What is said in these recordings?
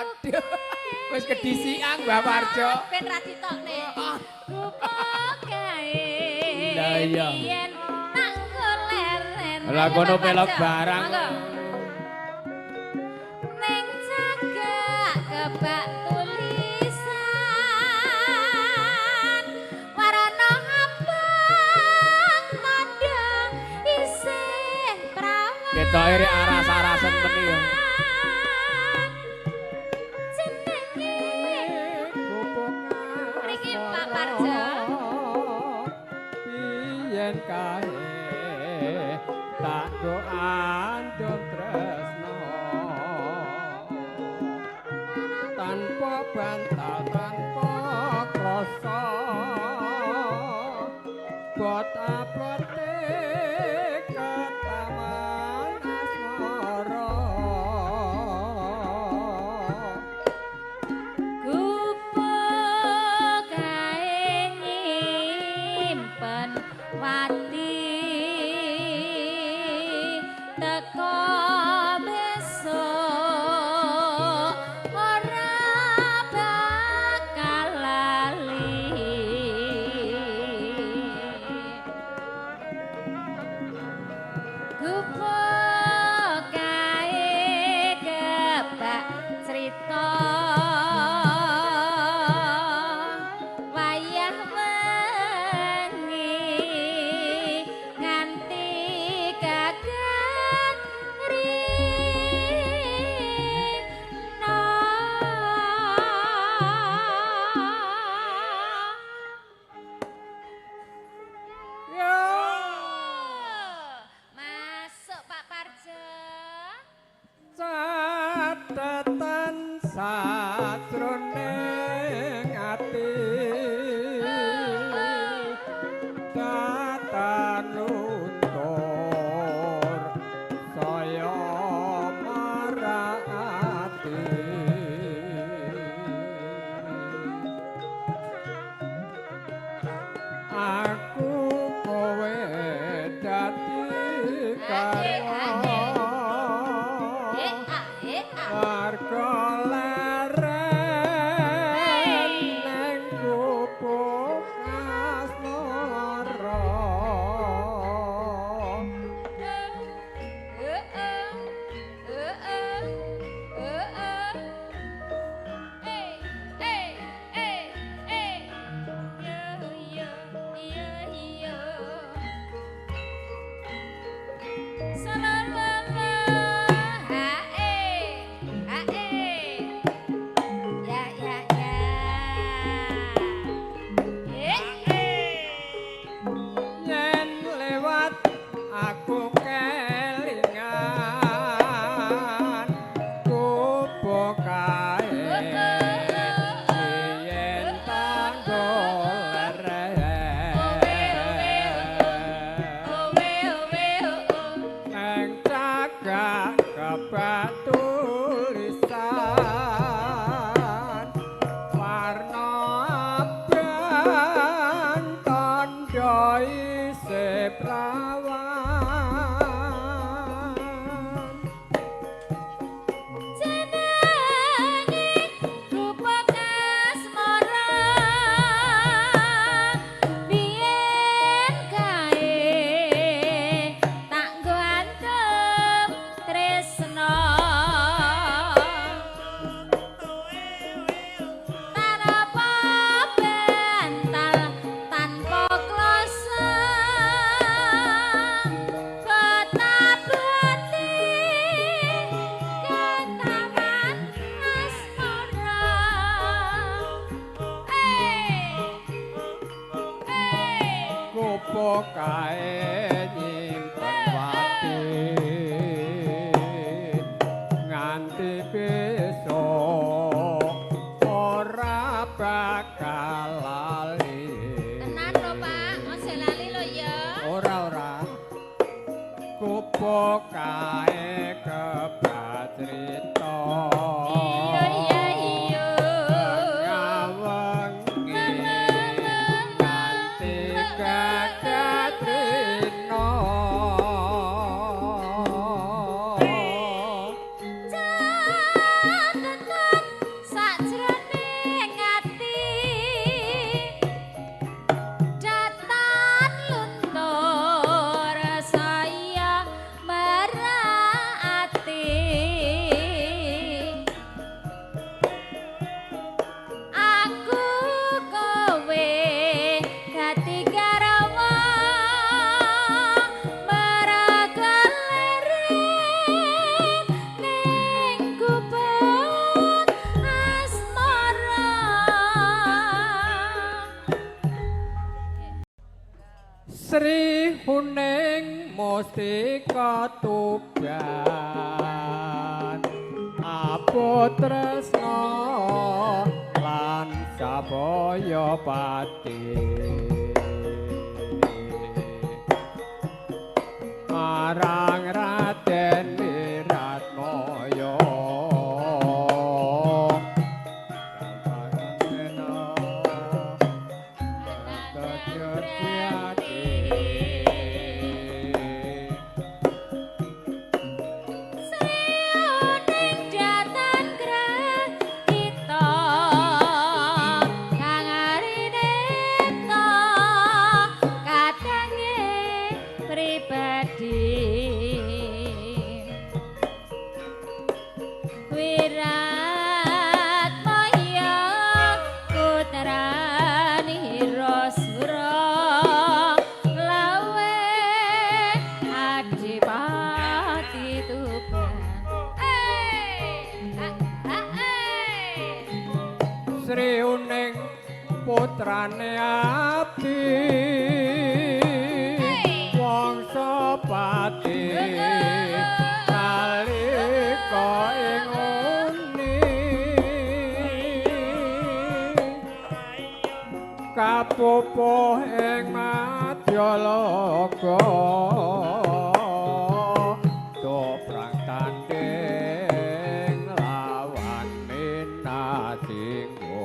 Aduh. Wis kedisian Mbak Parjo. Ben ra ditokne. Rupa kae. Lah iya. Yen tak goler. Lah kono pelok barang. Ning cagak kebak tulisan. Warna abang tanda isih prawan. Ketoke rek aras-arasen meni ya. Niki Pak Parjo. Biyen kae tak go andon tresno tanpa bantal tanpa krasa bot abote ketaman asmara Gupuk kae nyimpen wati teko besok ora bakal lali Gupuk kae kebak cerita wayah wengi nganti kaget rino masuk Pak Parjo catatan sajroning ati tatanuntur saya marati aku kowe dadi karo Warga leren neng gubuk asmara yen lewat aku kelingan gubuk kae yen tanggul neng cagak kebak tulisan warna abang tanda isih prawan jenenge gubuk asmara biyen kae tak nggo antem tresno tanpa bantal tanpa kloso ketabati ketaman asmara gubuk kae nyimpen wati nganti besok ora bakal lali tenan lho Pak ojo lali lho ya ora gubuk kae kebak crita iya iya iya ngawengi nganti kaget rino catatan Kuning mustika tuban apotresna lan sabaya pati marang Raden Wiratmaya Sri Uning putrane Abdi Wangsa Pati nalika ing uni kapupuh ing Madyalaga dobrang tanding lawan Minasinggo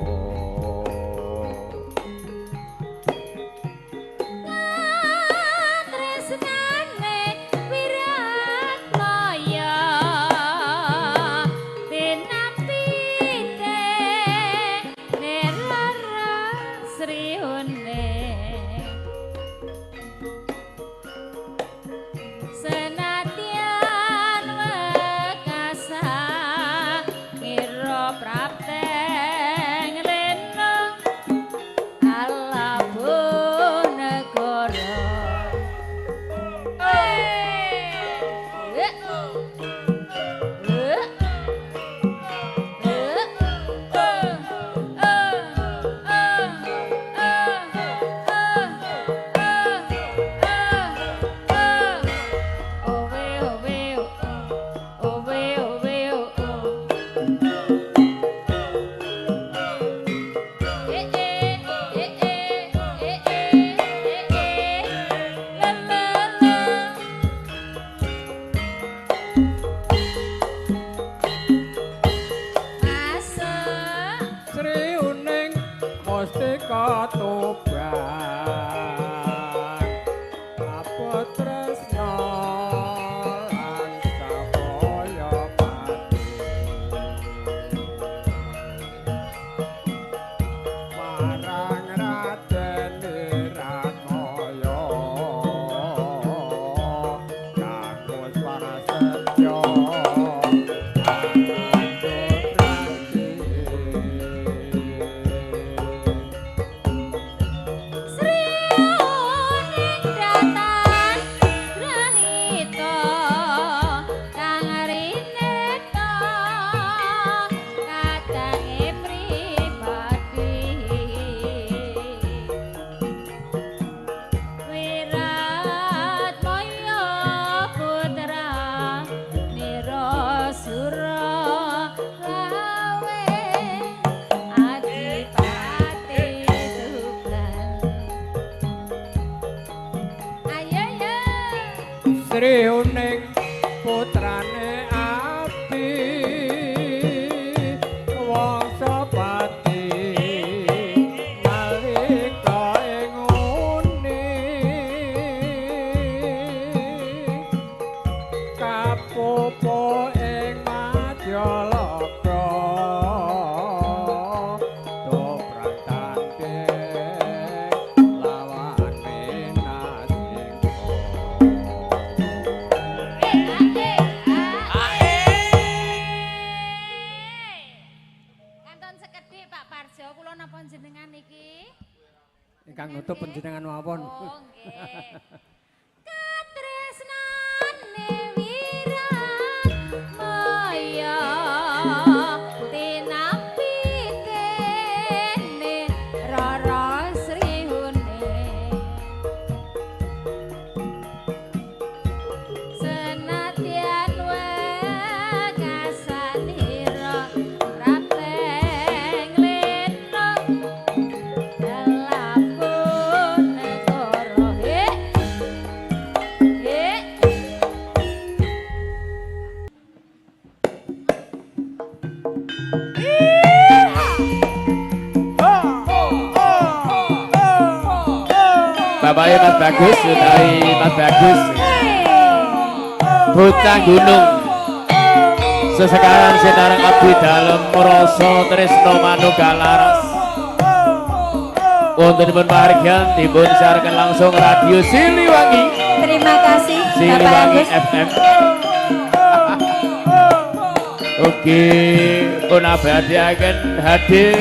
mustika tuban apotresna lan sabaya pati marang Raden Wiratmaya kanggo prasetya Sri Uning putrane Abdi Wangsa Pati nalika ing uni kapupuh ing Madyalaga dobrang tanding lawan Minasinggo Jenengan iki ingkang nutup panjenengan mawon. Oh nggih. Katresnane Wiratmaya tinampi dene Rara Sri Uning Bapaknya Mas Bagus, dari Mas Bagus. Bocah gunung. Sesekarang sinarang abdi dalem rasa tresna manunggal wontenipun pahargyan dipun siaraken langsung Radio Siliwangi. Terima kasih Bapak Siliwangi Agus. FM. Oke, pun abadiaken hadir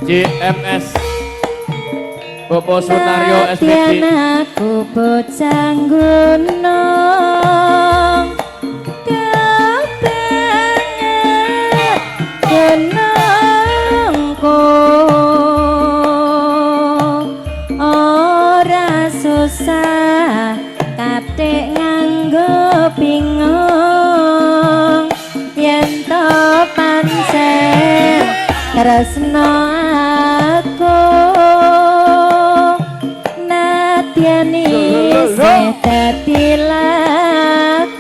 JMS Bapak Sunario SPD. Aku bocah gunung kepengen gunungku ora susah katik nganggo bingung yen to pancen tresno aku nadyan isih dadi lakon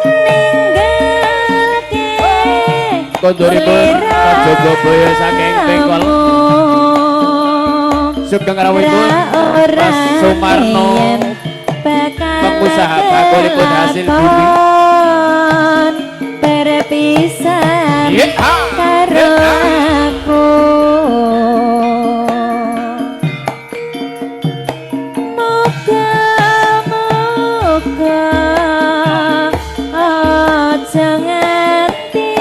ninggalke Kondoripun Jogo Boyo saking Bengkol. Sugeng rawuhipun Mas Sumarno pengusaha bakulipun hasil bumi. Berpisah karo aku moga-moga aja nganti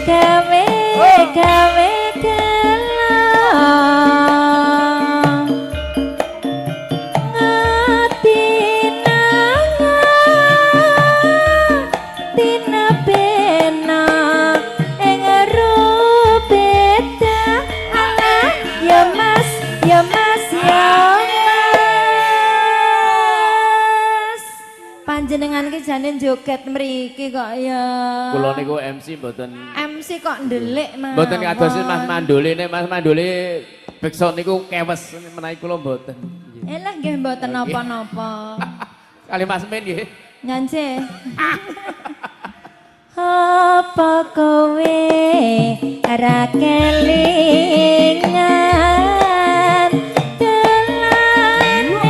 gawe-gawe kelang ngati nangan tina pena ing rupeda ya mas ya mas ya mas panjenengan ki jane joget mriki kok ya Kula niku MC mboten MC kok ndelik mas mboten kados Mas Mandoli nek Mas Mandoli beksa niku kewes menawi kula mboten. elah nggih mboten napa-napa Kali Mas Men nggih. Nyance. Apa kowe ora kelingan delane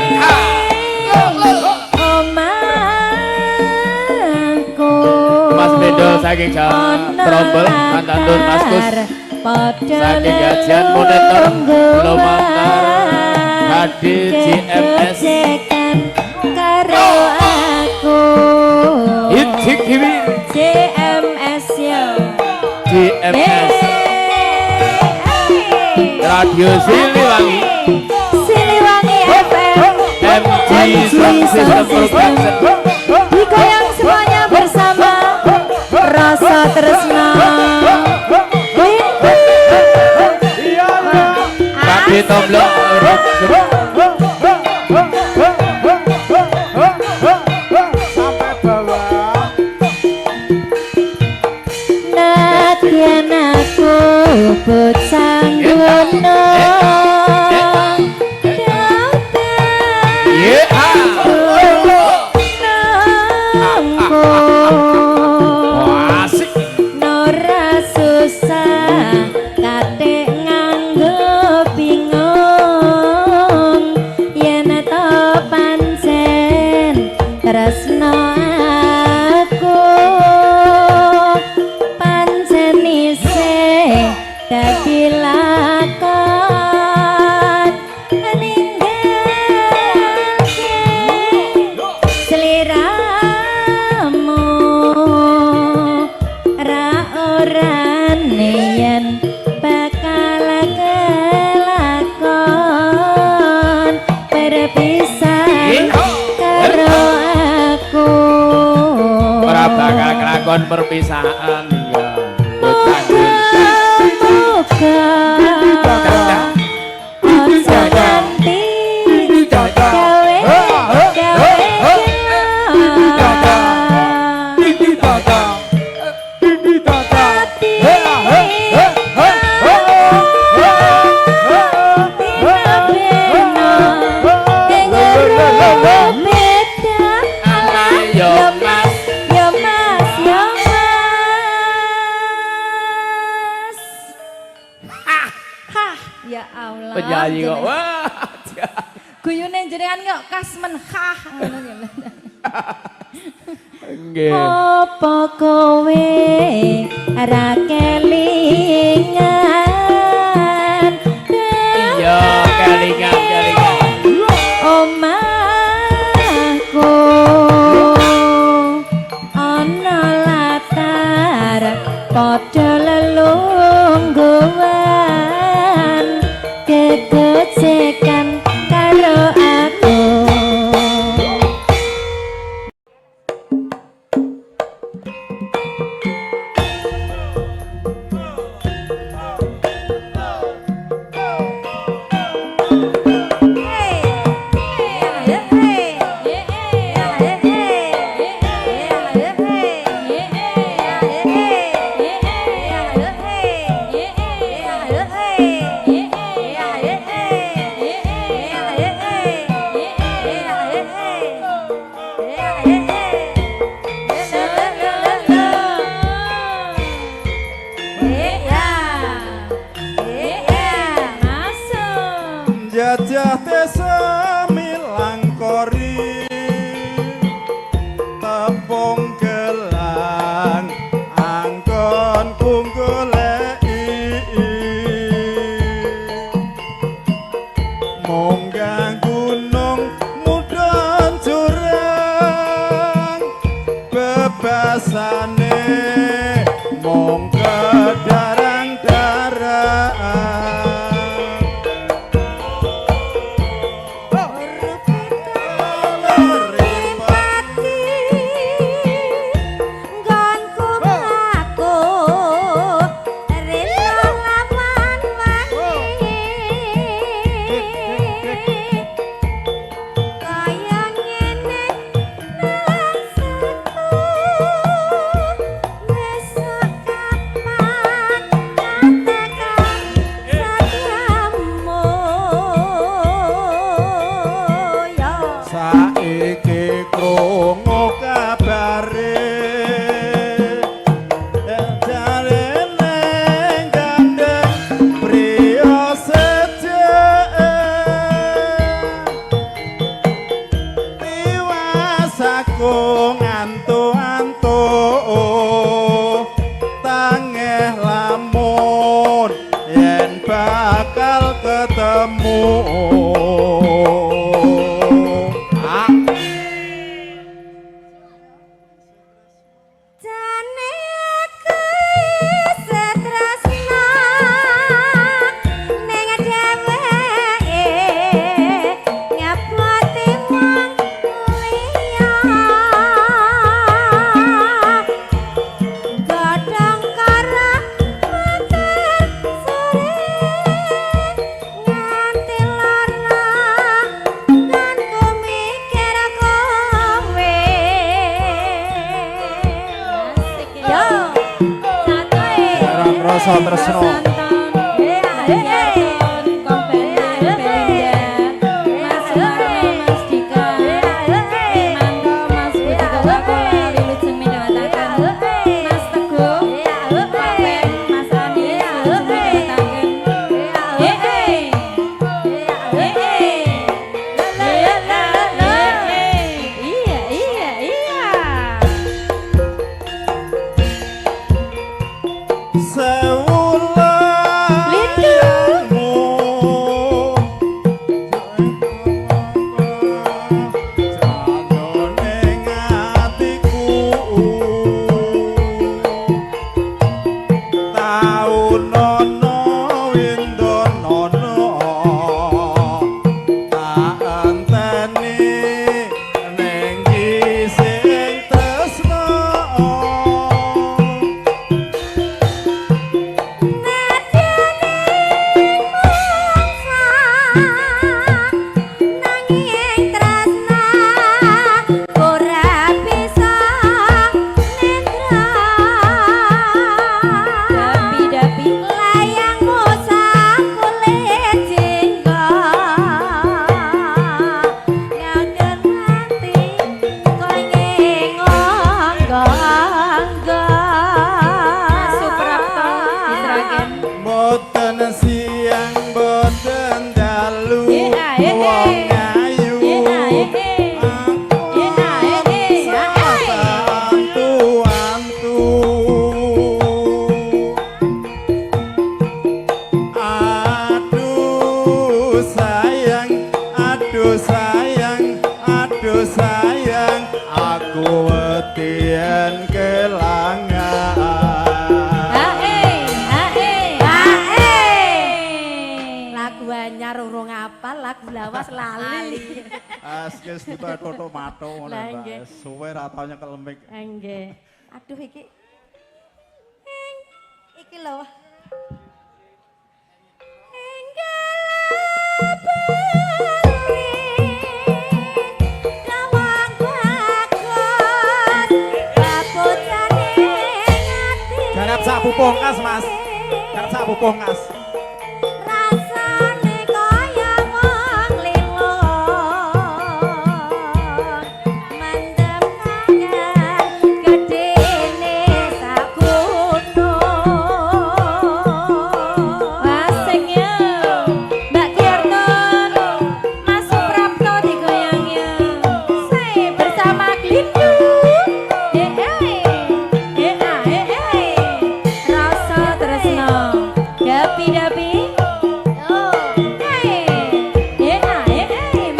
omahku Mas Bendol saking Trombol Mantantun Mas Kus saking Gajian Monitor Lumantar hadir JMS karo aku Hijik Hiwi JMS ya JMS Radio Siliwangi Siliwangi FM MG Sound System Production. digoyang semuanya bersama rasa tresna Kaki Tomblok nadyan aku bocah gunung asik Nora susah katik nganggo bingung yen to pancen tresno aku pancen isih dadi lakon ninggalke sliramu ra orane yen bakal kelakon berpisah karo aku ora bakal kelakon perpisahan ya bocah muga aja nganti gawe-gawe Yo mas penyanyi kok. Wah. Guyune jenengan kok kasmen khah ngono lho. Nggih. Apa kowe ra kelingan? Iya, kelingan. Omahku ana latar padha lelungguhan kegocekan karo aku. Jajah desa Milangkori tepung gelang angkon kunggoleki munggah gunung mudhun jurang bebasane mung kedarang-darang saiki krungu kabare jarene gandeng priya sejek tiwas aku ngantuk-antuk tangeh lamun yen bakal ketemu. Rasa tresno aku wetian kelangan. Lagu anyar urung apal, lagu lawas lali. Wis buta totok mato ngono Lah, Mbak. nggih. Suwe ra tau nyekel mic. Nggih. Aduh iki. Iki lho. Garap sak pupung as, Mas. Garap sak pupung as. Rasane kaya wong lilo mendem tangan gedene sak gunung. Asing ya Mbak Tiarton, Mas Suprapto digoyangnya. Saya bersama Glindu. Rasa tresno dapi-dapi.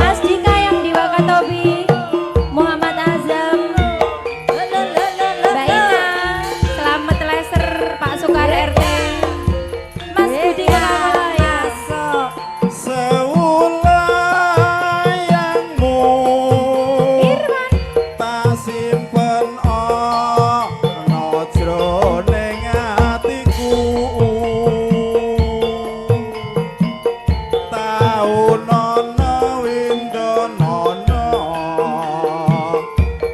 Mas Dika yang di Wakatobi, Muhammad Azam, Mbak Ina, Selamat Leser, Pak Sukar RT, Mas Budi Kawaya. Sewulayangmu Irwan, tak simpen ana jroning atiku. Taun ana windonono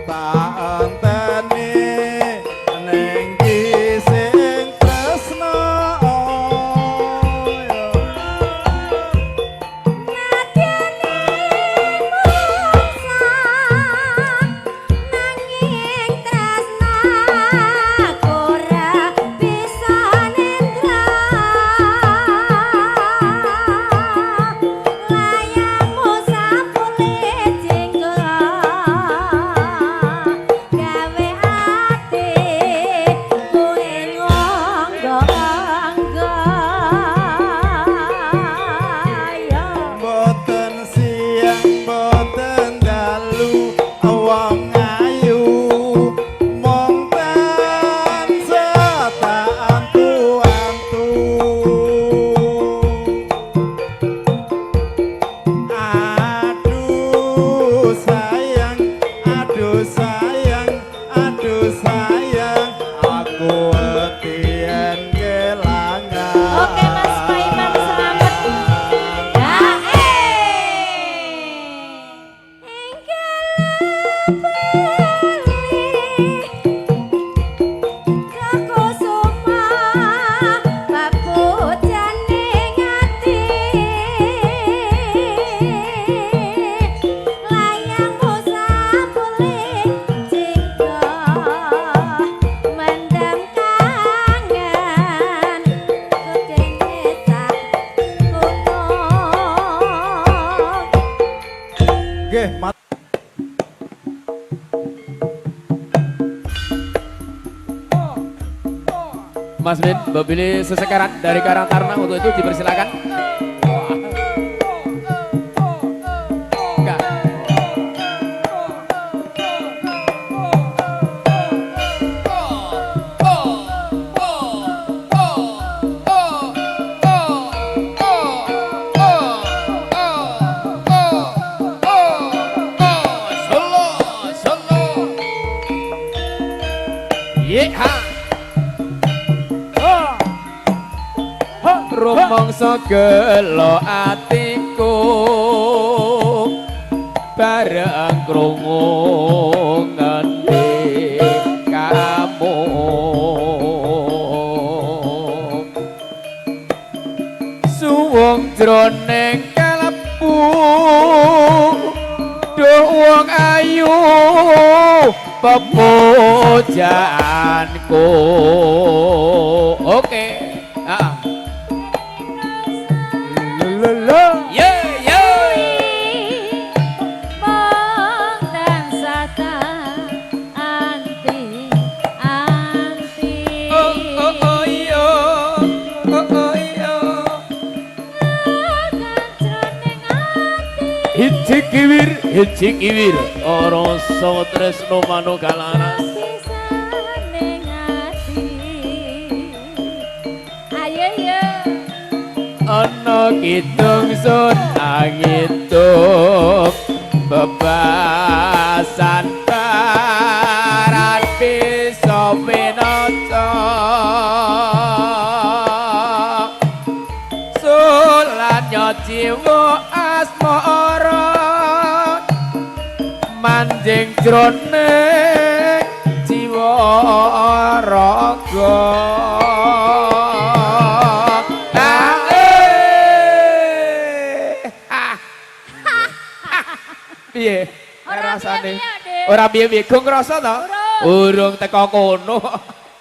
tak enteni ning kising tresno. nanging tresna ora bisa nendra. Layangmu sapule jenggot gawe ati kowe ngonggo-ngonggo. Boten siang boten dalu wong ayu mong tansah tak antu-antu. Aduh sayang, aduh sayang, aduh sayang, aku wetian kelangan. Oke Mas Paiman, selamat. Mendem tangan gedene sak gunung. Nggih, Mas Bin, Mbak Billy sesekarat dari Karang Taruna untuk itu dipersilakan. Enggak. Yeha. Rumangsa gelo atiku bareng krungu ngendi kamu suwung jroning kalebu duh wong ayu pepujaanku. Oke. Hiji kiwir rasa tresno manuk kalaras. Ayo yo. Ana kidung sun angitung bebasan barat bisa winata sulanya jiwa asmara manjing jroning jiwa raga piye rasane ora piye-piye go ngrasa to urung teko kono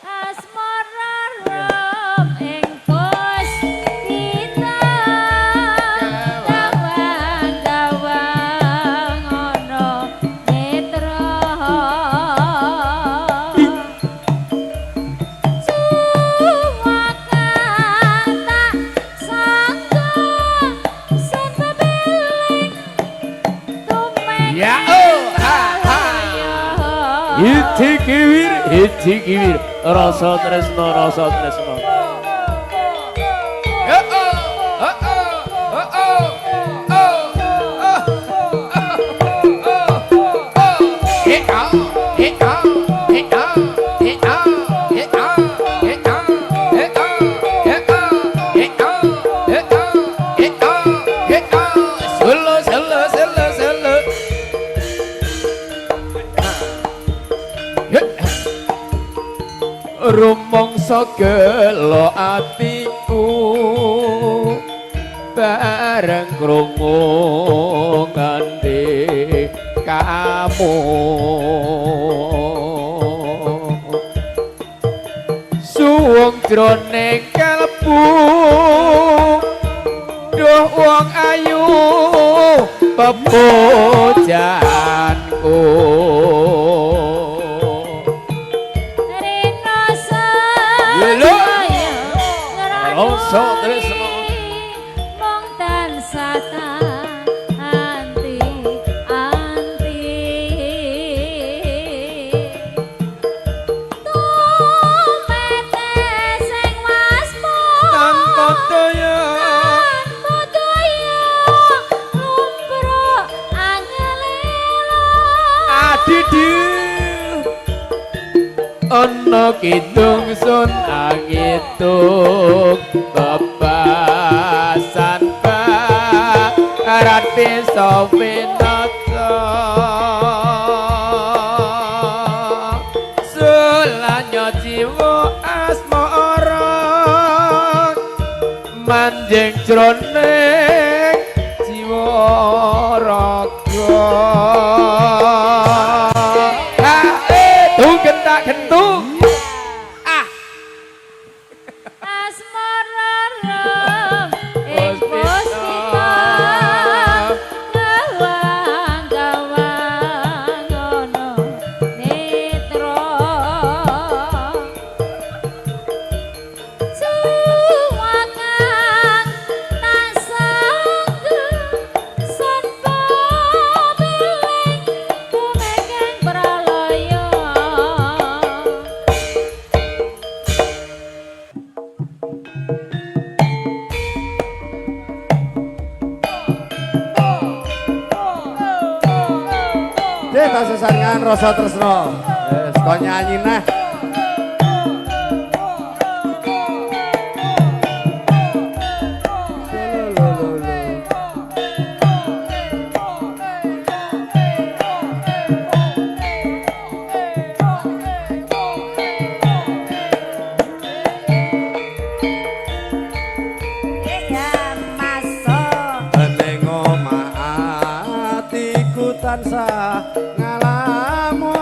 Asmara rom ing pos kita gawang-gawang ana netra suwakan tak sangka sen bebeling tumeng ya hiji kiwir rasa tresno rumangsa gelo atiku bareng krungu nganti kamu suwung jroning kalbu duh wong ayu pepujanku rasa tresno mong tansah anti tumete sing masmu tanpa daya lumpruk angelelo adidi ana kidung sun angitung bebasan barat bisa winata sulanya jiwa asmara manjing jroning jiwa raga gentak gentuk asmara rom ing pos kita gawang-gawang ana netra suwakan tak sangka sen bebeling tumekeng pralaya Kita sesarengan rasa tresno. Wes kok nyanyi nah. Ning omah atiku tansah ngalamun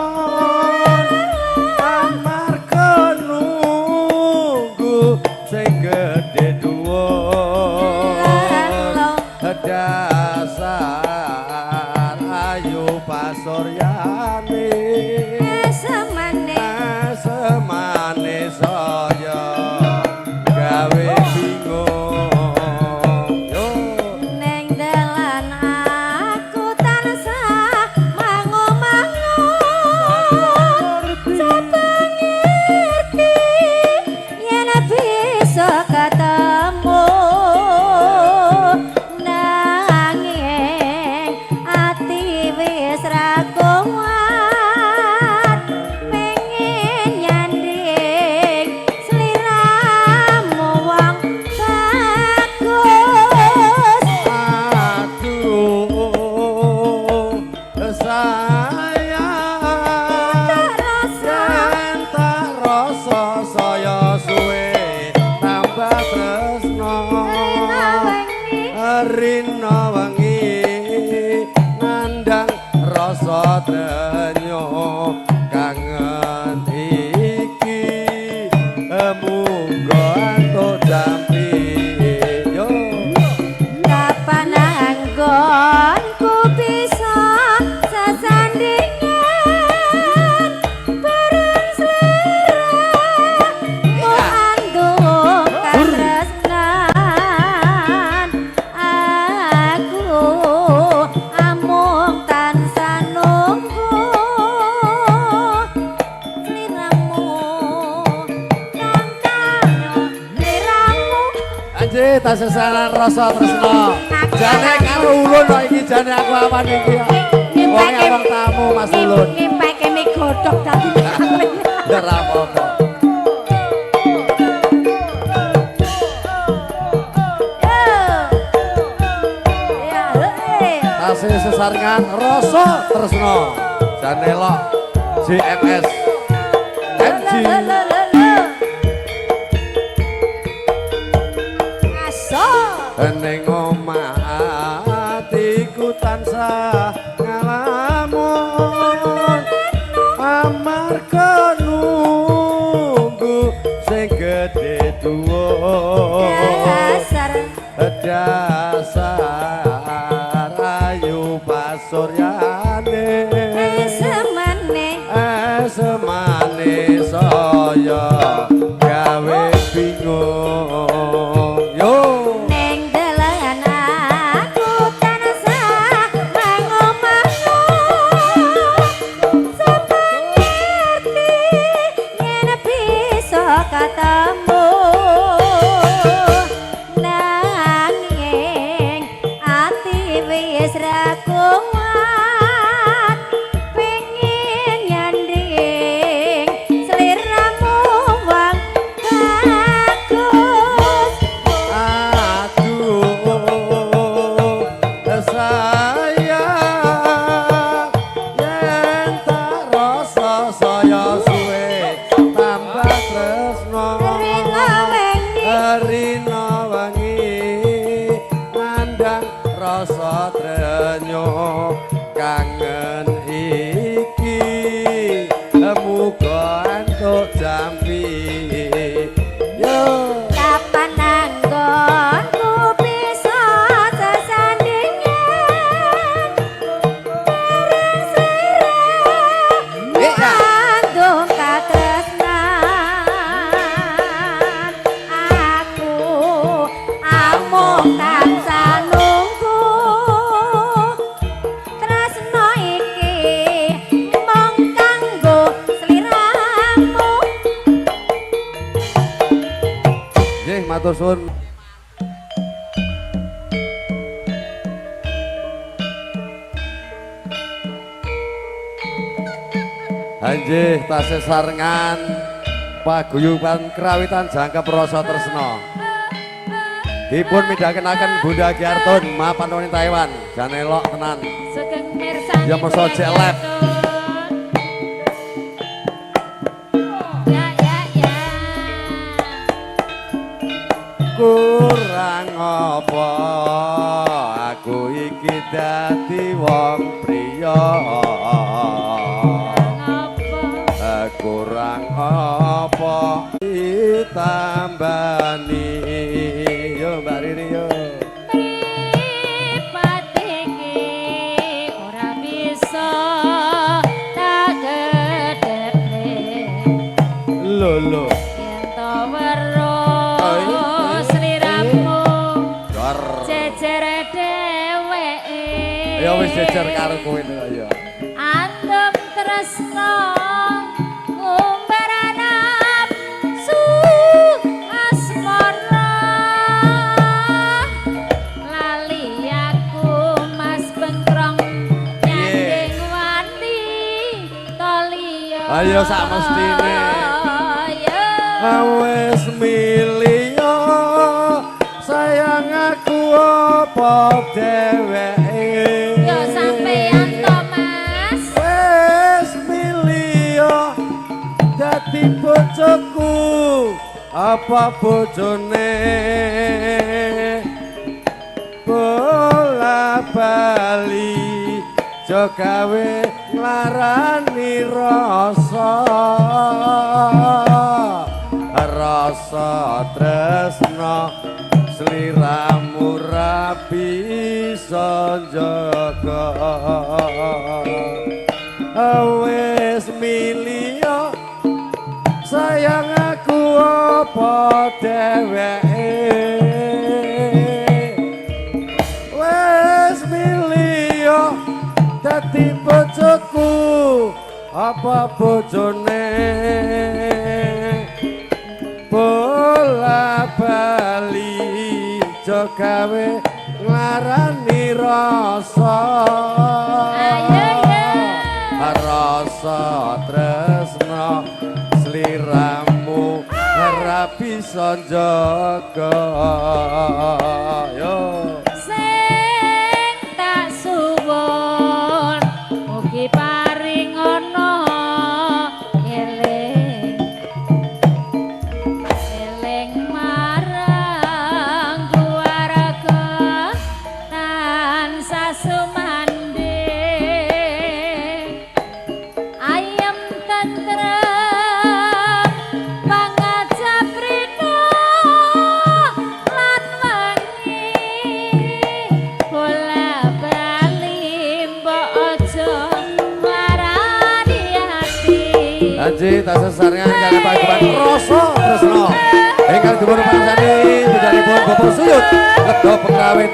tasih salah rasa tresno. Jane karo ulun kok iki jane aku awan iki. Wong abang tamu Mas Ulun. Ngimpeke mie godhog dadi Ora apa-apa. Tasih sesarengan rasa tresno. Jane elok JMS. MG. Ning omah atiku tansah ngalamun amarga nunggu sing gedhe tuwa dasar ayu pasuryane semane saya gawe bingung yo katamu nanging ati wis ra kuat pengin nyanding sliramu wong bagus aduh sayang yen tak rasa saya suwe tambah tresno rina wengi nandang rasa trenyo kangen iki muga entuk jampi yo kapan anggonku bisa sesandingan bareng sliramu andung katresnan aku amung tansah nunggu tresno iki mung kanggo sliramu. nggih matur suwun Anjih tasih sarengan paguyuban kerawitan jangkep rasa tresno. Dipun midhakenaken Bunda Giartun mapan wonten Taiwan. Jan elok tenan. Sugeng mirsani. Ya masa jelek. Ya ya ya. Kurang apa aku iki dadi wong priya. Kurang apa ditambani yo Mbak Riri yo Mripat iki ora bisa tak gedhe lho yen to weruh sliramu jejer dheweke ya wis jejer karo kowe ya andem tresno ayo sak mestine wis milio sayang aku apa dheweke yo sampeyan to Mas wis milio dadi bojoku apa bojone bola bali jo gawe nglarani rasa tresno sliramu ra bisa njaga wis milio sayang aku apa dheweke wis milio dadi bojoku apa bojone bola bali aja gawe nglarani rasa rasa tresno sliramu ora bisa njaga yo sing tak suwun mugi paring ana eling eling marang keluarga tansah sumandhing ayem tentrem pangajap rina lan wengi bola bali mbok aja marani ati Anji tak sesarengan kali pagupan rasa tresno ingkang dipun pansani pujanipun Bapak Suyut Lego Pekrawit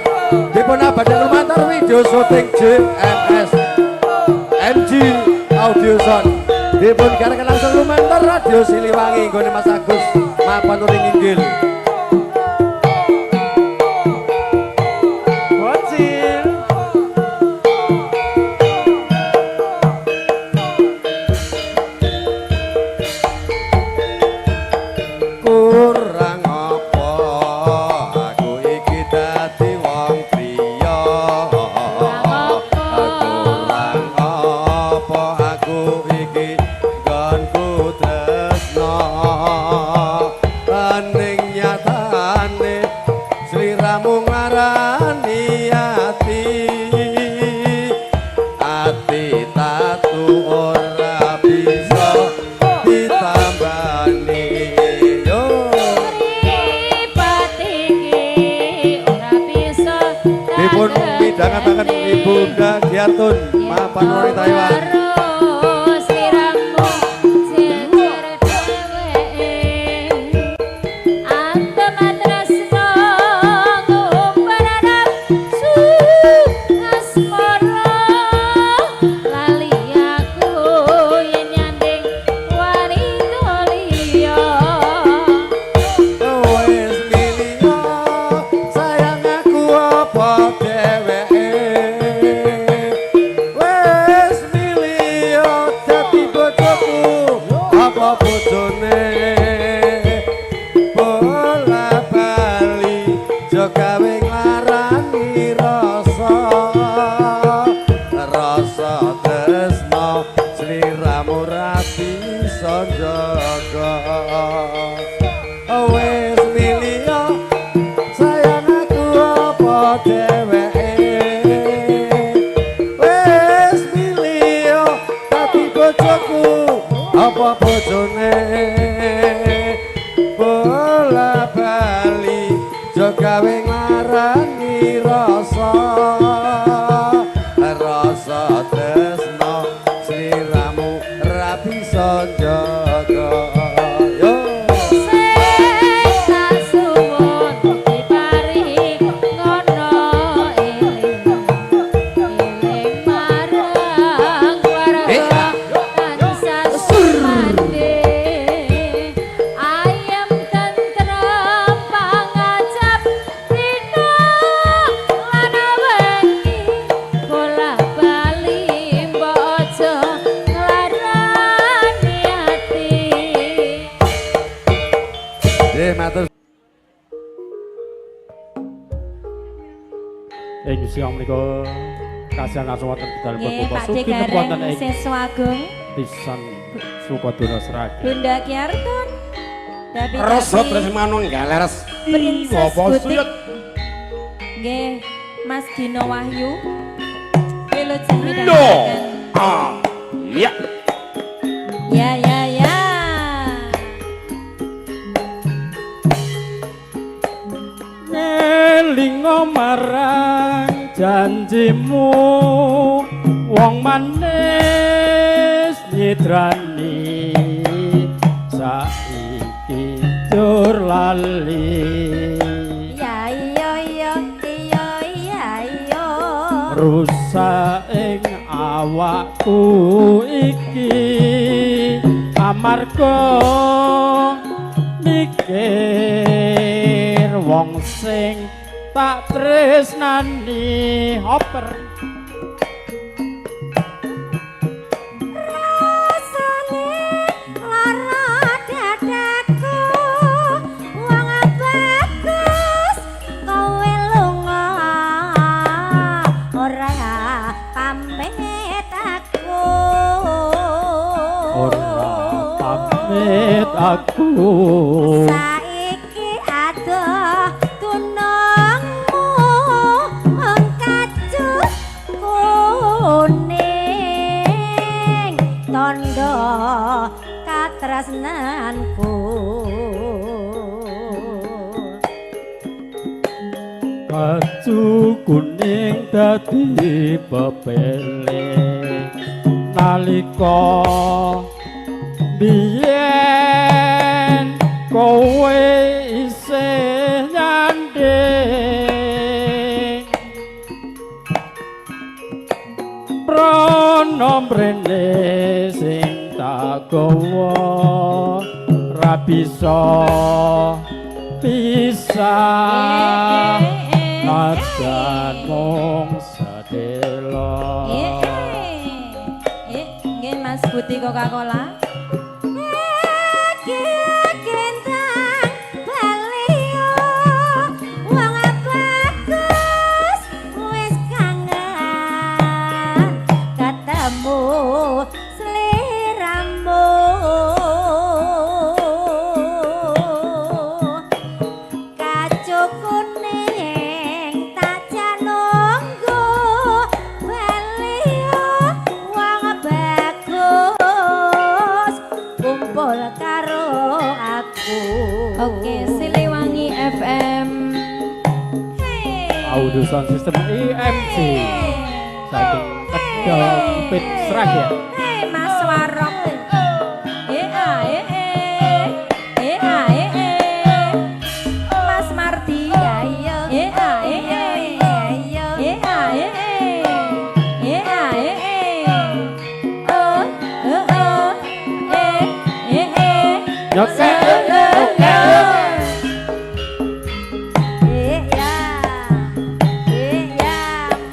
dipun abadi lumantar video syuting JMS MG Audio Sound dipun garakan langsung lumantar Radio Siliwangi nggone Mas Agus mapan uring inggil Bocil. kurang apa aku iki dadi wong priya kurang apa aku iki nggonku tresno ning nyatane sliramu ngarani ati ati tatu ora bisa ditambani yo ribet iki ora bisa dipun midhangetaken Ibu Dagiatun mapan ori Taiwan sliramu jejer dheweke antem tresno ngumparap asmara lali aku yen nyanding wanita liya wis milio sayang aku apa dheweke wis milio dadi bojoku apa bojone bola bali aja gawe nglarani rasa rasa tresno sliramu ra bisa njaga wis milio sayang aku apa dheweke wis milio dadi bojoku apa bojone bola bali aja gawe nglarani rasa rasa tresno sliramu ra bisa njaga yo tak suwun diparing ngono eling eling marang keluarga tansah sumandhing ayem tentrem pangajap rina lan wengi bola bali mbok aja nglarani ati matur Ing siang menika kasihan langsung wonten dalem nggih Bapak Pak Suki Degareng wonten ing Seswagung pisan Sukodono Sragen. Bunda Kiartun Dapi Rasa tresmanung galeres. Princess Bapak Butik Suyut. nggih Mas Dino Wahyu Wilujeng No. midhangetaken Iya. ya ya ya Nelingo marang janjimu wong manis nyidrani saiki jur lali ya iya iya iya iya iya rusak ing awakku iki amarga mikir wong sing tak tresnani oper rasane lara dadaku wong bagus kowe lunga ora pamit aku ora pamit aku saiki adoh tunungmu mengkacut kuning tondo katresnanku baju kuning dadi pepele nalika biyen kowe isih nyanding prono mrene sing tak gawa ra bisa pisah najan mung sedelo nggih Mas Budi Coca-Cola gendang balio wong bagus wis kangen ketemu sliramu kacu kuning tak janungku balio wong bagus kumpul karo aku. Oke, Siliwangi FM. audio sound system IMC saking Tegal Pit Sragen Hei Mas Warok. Mas Mardi. Oke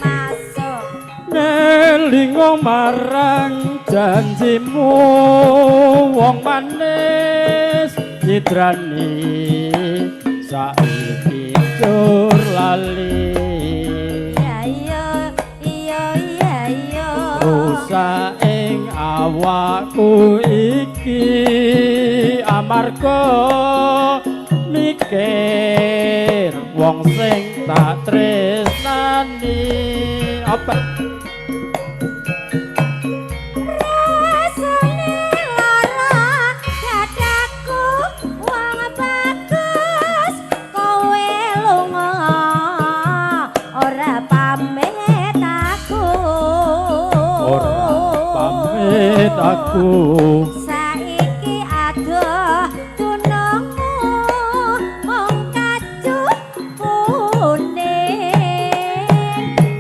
Masuk. nelingo marang janjimu wong manis nyidrani saiki jur lali Iya. rusak ing awakku iki amarga mikir wong sing tak tresnani apa rasane lara dadaku wong bagus kowe lunga ora pamit aku saiki adoh tunungmu mung kacut kuning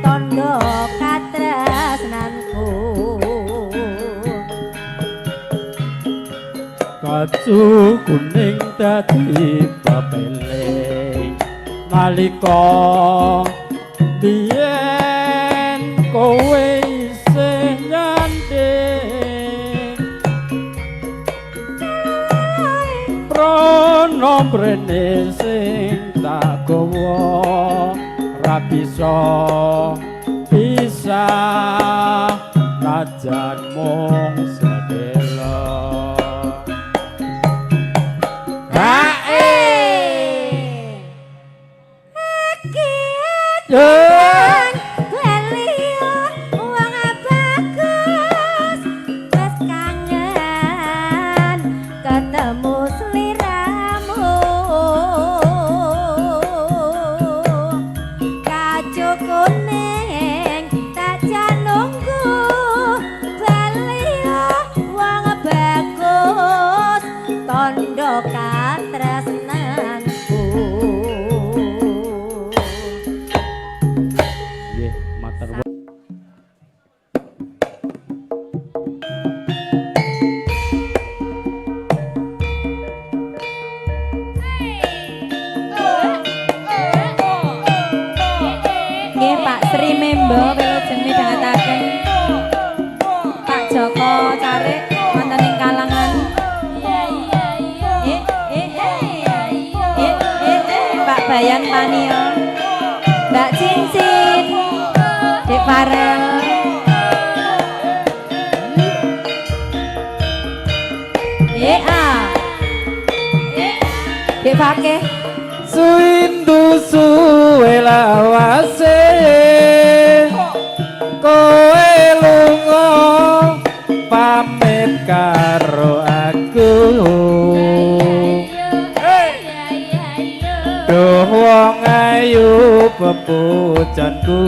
tondo katresnanku kacu kuning dadi pepele nalika biyen kowe isih nyanding prono mrene sing tak gawa ra bisa pisah najan mung sedelo balio wong bagus wis kangen ketemu sliramu kacu kuning tak janungku balio wong bagus tondo katresnanku. nggih matur Pak Sri Membo wilujeng midhangetaken Pak Joko Carik wonten ing kalangan Pak Bayan Panio Mbak Cincin Dek Farel Dek Fakih Suindu suwe lawase kowe lunga pamit karo aku Duh wong ayu pepujanku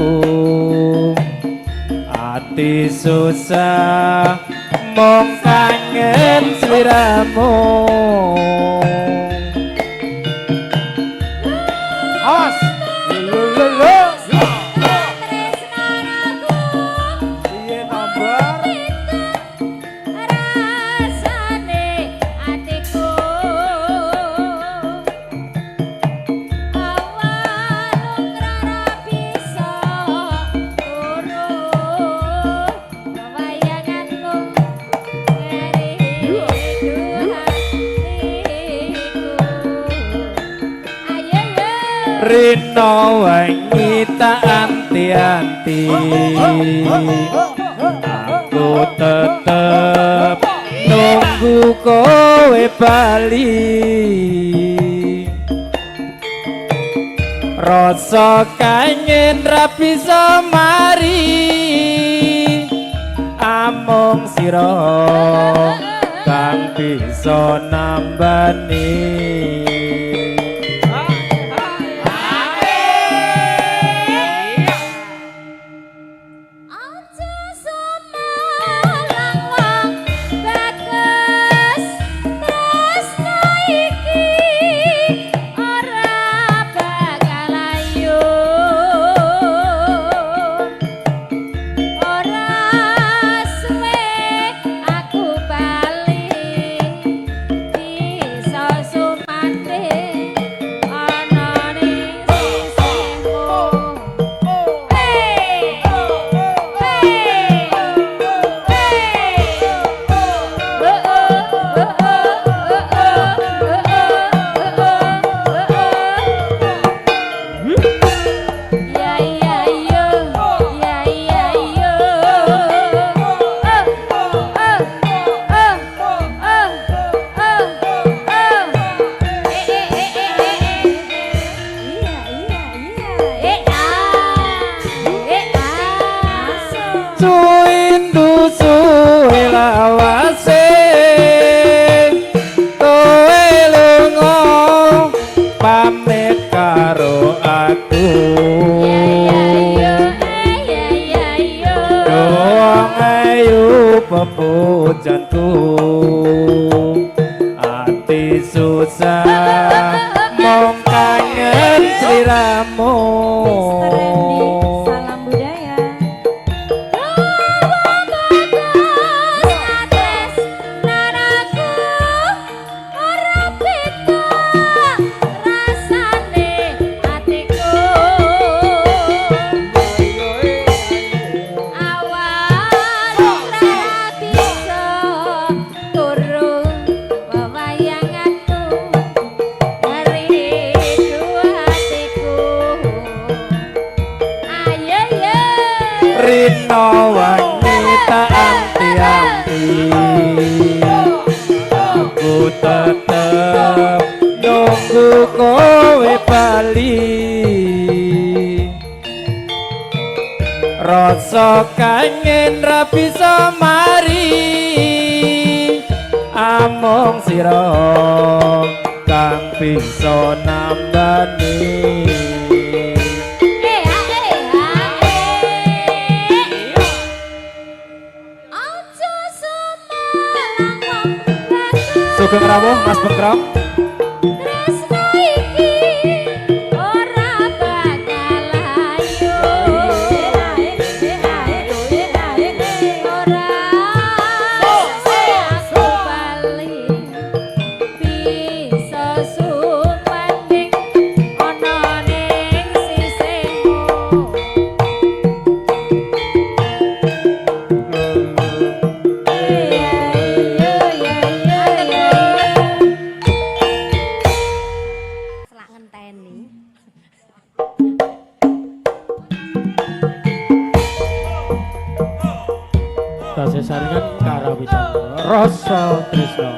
ati susah mong kangen sliramu Awas Piye nomor Rino wangi tak anti-anti Aku tetep nunggu kowe bali Rasa kangen ra bisa mari Amung sira kang bisa nambani Suindu suwe lawase kowe lunga pamit karo aku Doang ayu pepujanku ati susah mong kangen sliramu Rino wanita anti-anti Aku tetep nunggu kowe bali Rasa kangen ra bisa mari Amung sira kang bisa nambani Sugeng rawuh Mas Bengkrong rasa tresno.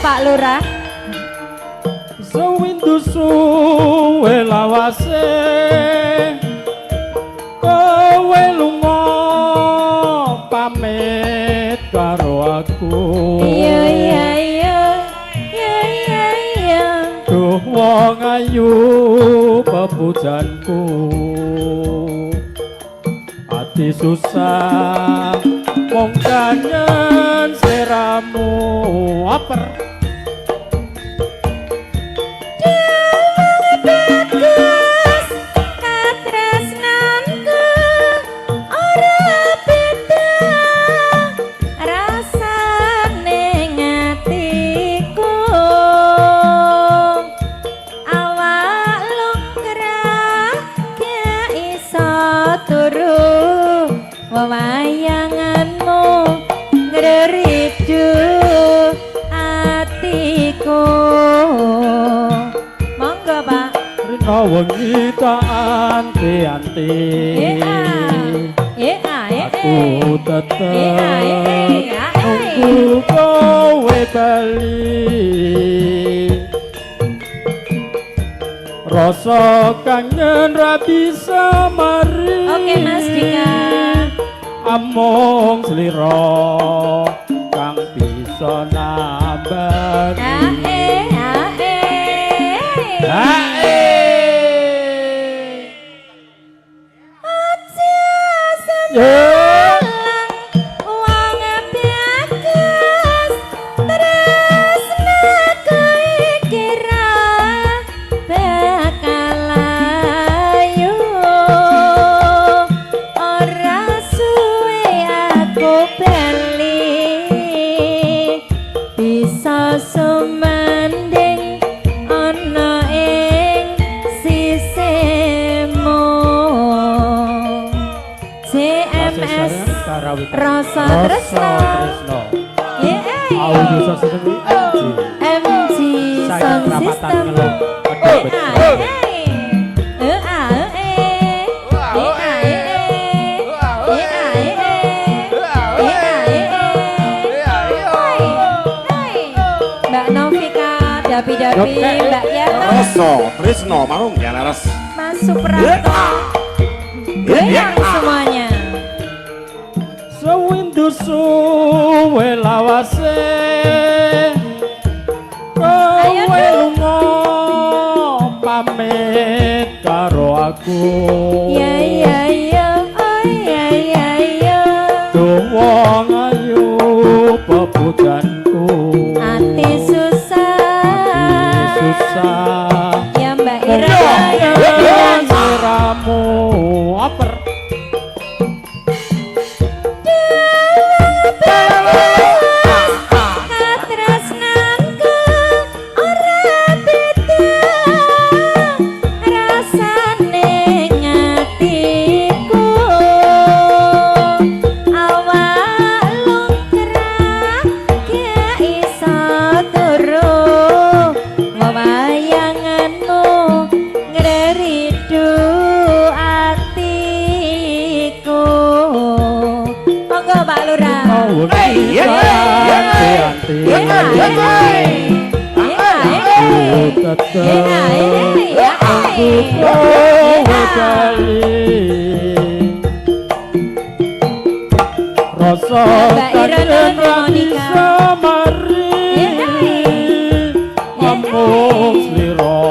Pak Lurah Sewindu suwe lawase kowe lunga pamit karo aku. iya iya iya iya iya iya Duh wong ayu pepujanku ati susah wong kangen seramu aper. Wayanganmu ngeridu atiku. Monggo Pak. Rina wengi tak anti-anti. Aku tetep nunggu kowe bali. Rasa kangen ra bisa mari. Oke Mas Dika. Among slira kang bisa nambani. Sumanding ana ing sisihmu CMS Rasa Tresno Audio System MG Sound System Dapi-dapi Mbak Yarto Rasa Tresno marung ya laras. Mas Supranto goyang semuanya. Sewindu suwe lawase kowe lunga pamit karo aku. Ya ya ya oh ya ya ya Duh wong ayu pepujanku ati susah ya Mbak Ira siramu aper. Katresnanku ora beda rasane ngatiku awak lungkrah gak iso turu wayanganmu ngeridu atiku. Monggo Pak Lurah. Rasa kangen bisa mari amung slira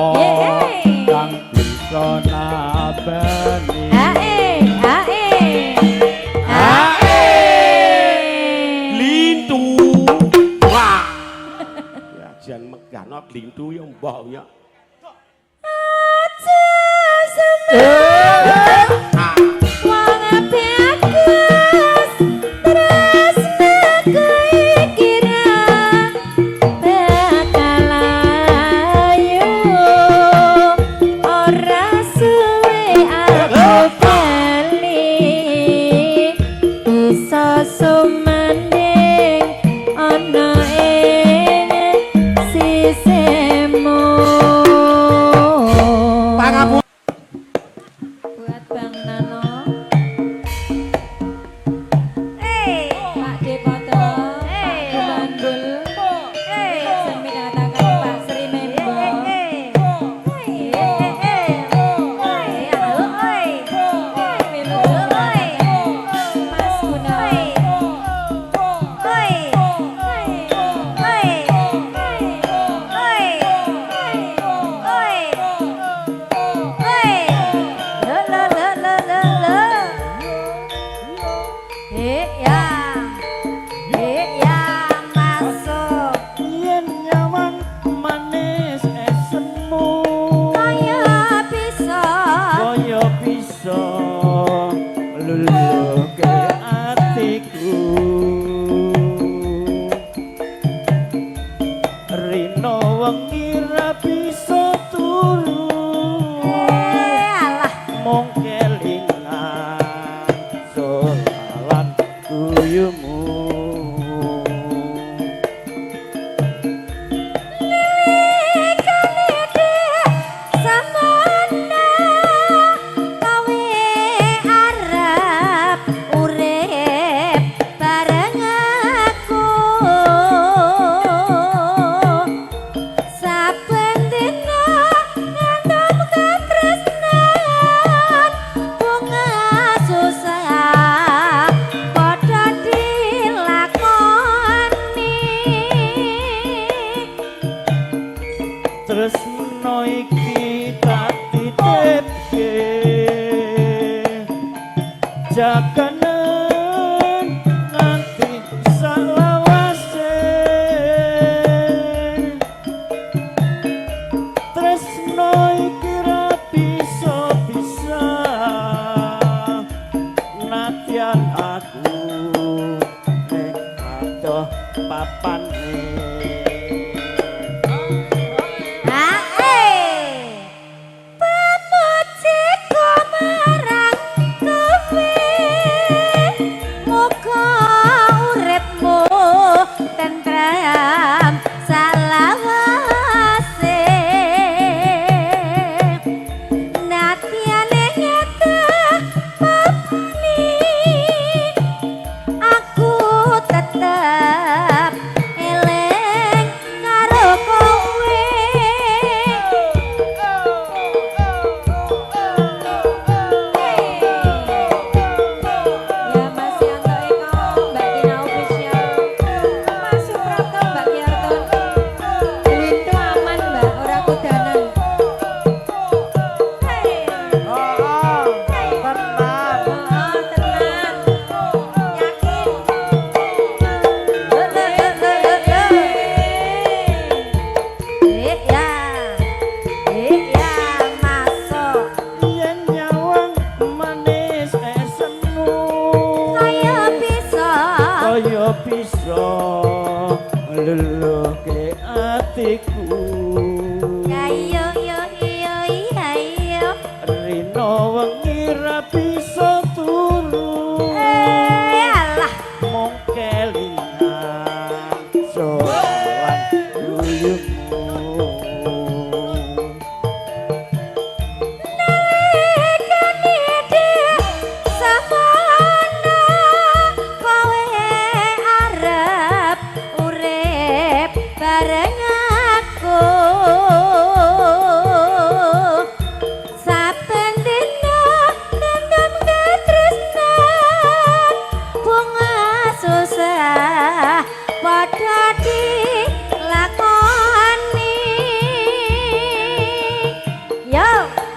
kang bisa nabani. Lintu. Wah. Ya jan megano lintu ya mbah ya. Wong bagus tresnaku iki ra bakalan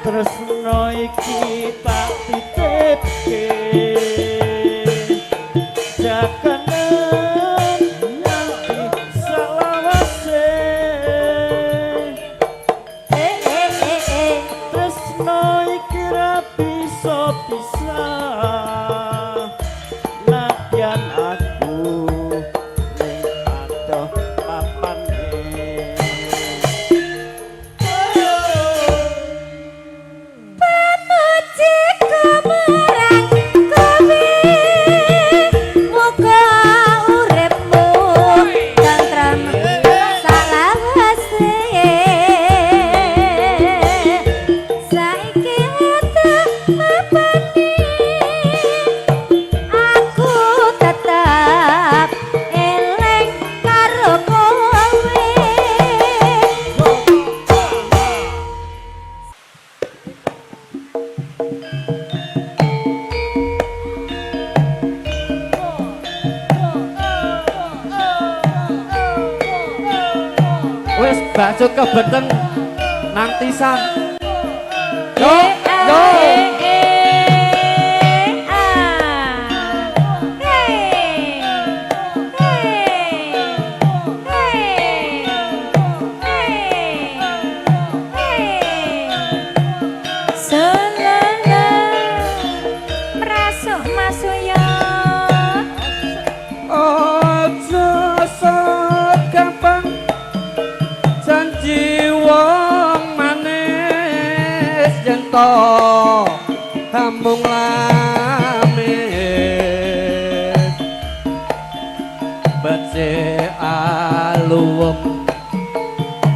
tresno iki tak titipke jakanan nganti salawase tresno iki ra bisa pisah nadyan aku ning adoh papane Wes bakso kebeteng nang tisan. Yo, yo. Kampung lamis becik aluwem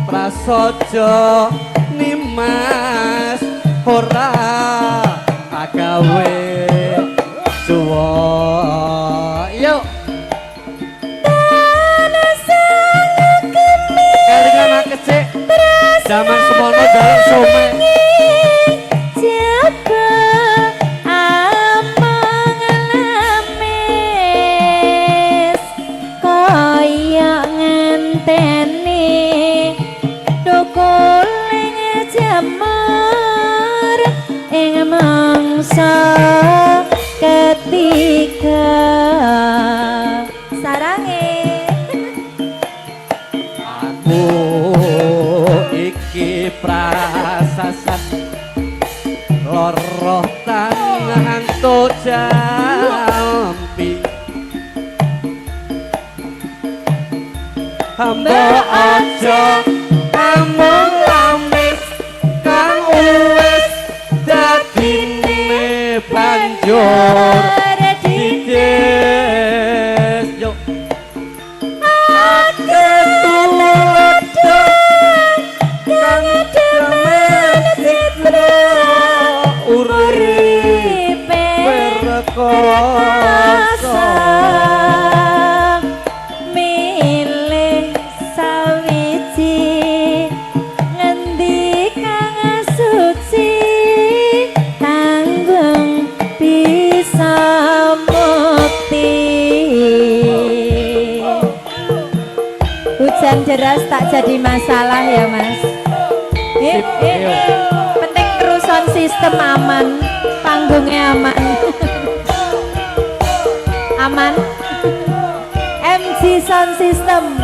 prasaja nimas ora agawe suwa yuk kelingan kecik zaman semono dalem some ketika sarange aku iki prasasat loroh tangan to jampi hamba aja amung lamis kang wis dadine banjur dides yo ake tuledeng kang demen sitra uripe berkoso milih sawiji ngendi kang suci tanggung bisa mukti hujan deras tak jadi masalah ya mas penting terusan sistem aman panggungnya aman aman MC sound system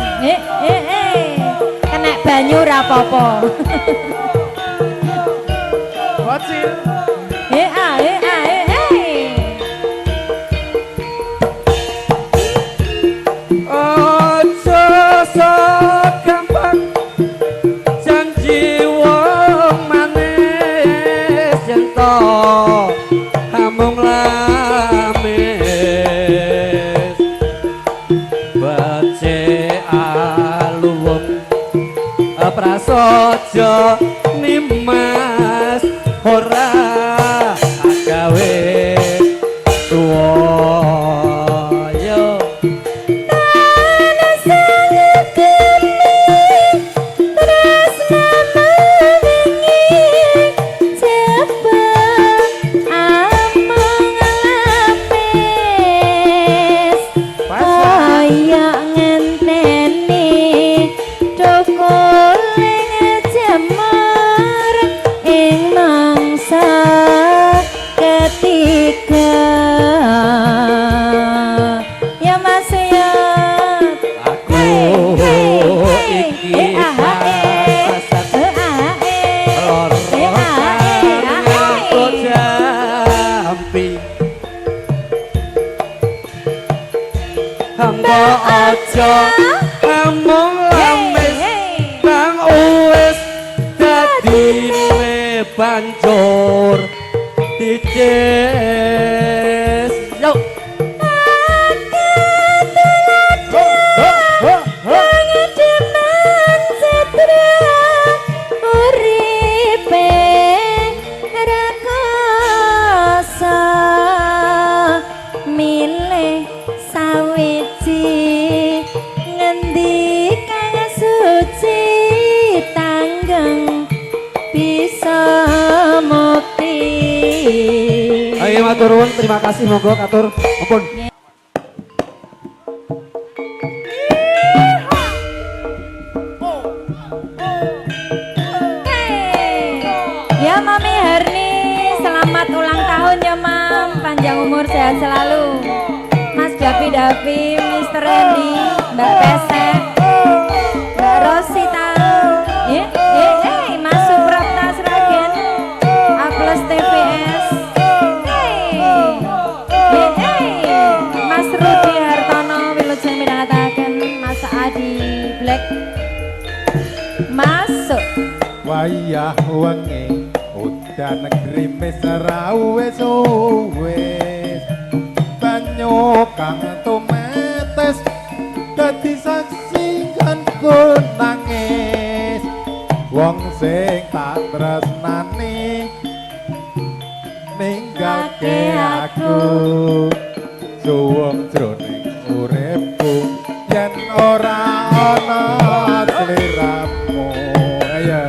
kena banyu rapopo bocil gampang janji wong manis yen to amung lamis becik aluwem prasaja nimas ora agawe tuwa yo ngenteni dokoling jemah mbok aja amung lamis kang wis dadine banjur dicis yo matur nuwun, terima kasih, monggo katur ampun. Ya Mami Herni, selamat ulang tahun ya Mam, panjang umur sehat selalu. Mas Dapi, Mr. Randy, Mbak Pesek, Mbak Rosita, Mas Suprapta Sragen, A+ TVS. Mas Rudi Hartono Wilujeng midhangetaken Mas Adi Black masuk wayah wengi udan grimis rawes wis banyu kang tumetes dadi saksi kan nangis wong sing tak tresnani ninggalke aku suwung jroning uripku yen ora ana sliramu ayo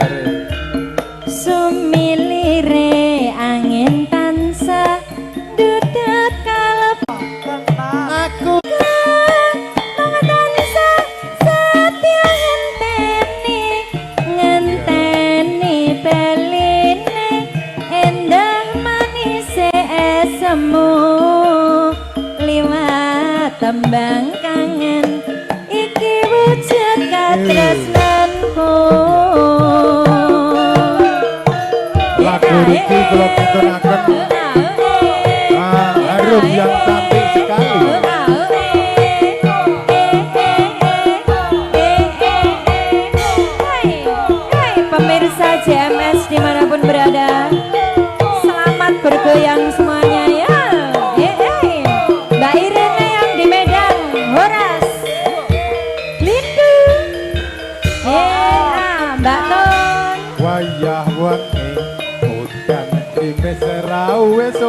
sumilire angin tansah duduk kalep aku tansah setia ngenteni beline endah manis semu tembang kangen iki wujud katresnanku lagu iki kula pitunaken harum yang cantik sekali pemirsa JMS dimanapun berada selamat bergoyang semuanya ya. Mbak Irene yang di Medan, Horas, Lindu, Mbak Ton. wayah wengi udan grimis rawes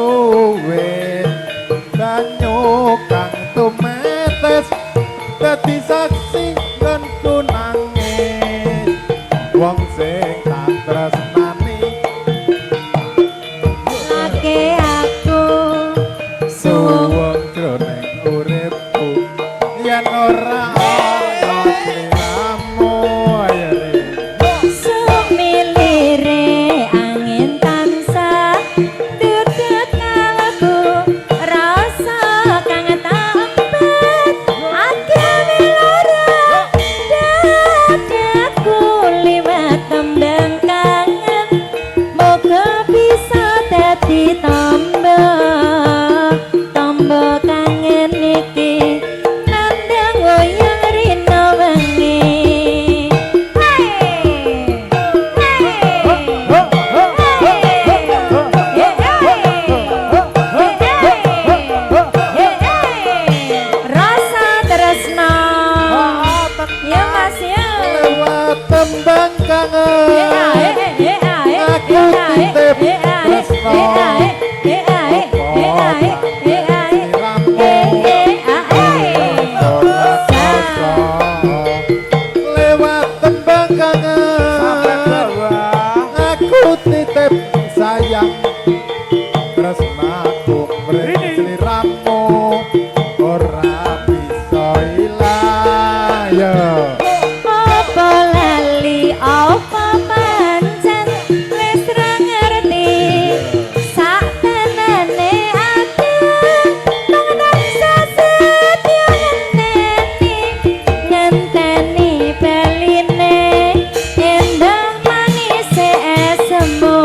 wis banyu kang tumetes dadi saksi ngenku nangis wong sing tak tresnani lake aku suwung jroning uripku yen ora ana sliramu ayane sumilire angin tansah duduk kalbu rasa kang tampet agame lara dadaku liwat tembang kangen moga bisa dadi tambah kangen iki nandang goyang rino wengi rasa tresna ya Mas ya lewat tembang kangen aku titip tresno lewat tembang kangen aku titip sayang tresnaku mring sliramu ora bisa ilang yo apa lali apa pancen wis ra ngerti sak tenane ati nang sesetya ngenteni beline endah manis esemu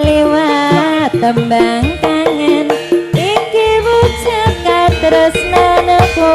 liwat tembang kangen iki wujud katresnanku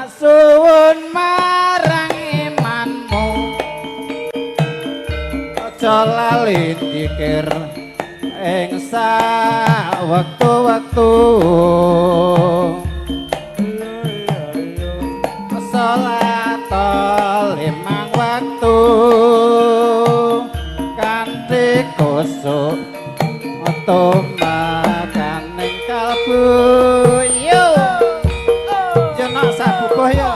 mak suwun marang imanmu aja lali dikir ing sawektu-wektu salat limang waktu kanthi kusuk makan ning kalbu yo jenok sabukuh yo